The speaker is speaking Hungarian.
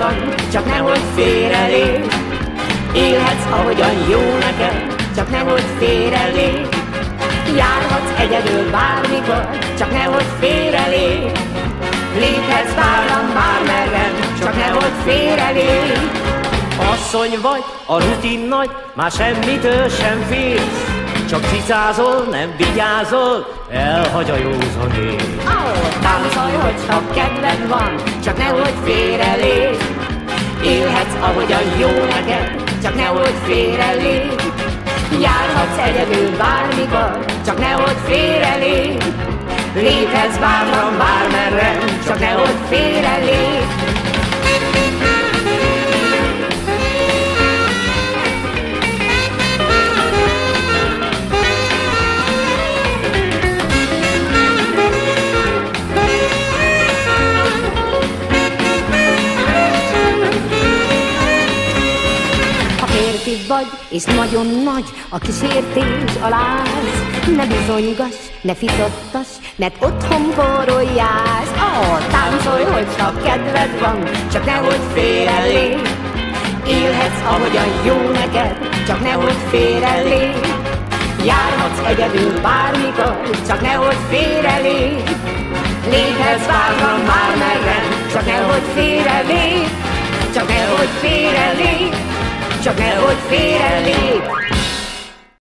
van, csak nehogy félrelép. Élhetsz, ahogyan jó neked, csak nehogy félrelép. Járhatsz egyedül bármikor, csak nehogy félrelép. Léphetsz vállam bármerre, csak nehogy félrelép. Asszony vagy, a rutin nagy, már semmitől sem félsz. Csak cicázol, nem vigyázol, elhagy a józan ész. Táncolj, hogyha kedved van, csak nehogy félrelép. Élhetsz, ahogyan jó neked, csak nehogy félrelép. Járhatsz egyedül bármikor, csak nehogy félrelép. Léphetsz bátran bármerre, csak nehogy félrelép. Vagy, és nagyon nagy a kísértés, a láz. Ne bizonygass, ne fitottas, mert otthon forrójás. Táncolj, hogyha kedved van, csak nehogy félrelép. Élhetsz, ahogyan jó neked, csak nehogy félrelép. Járhatsz egyedül bármikor, csak nehogy félrelép. Léphetsz bátran bármerre, csak nehogy félrelép. Csak nehogy félrelép. Csak nehogy félrelép.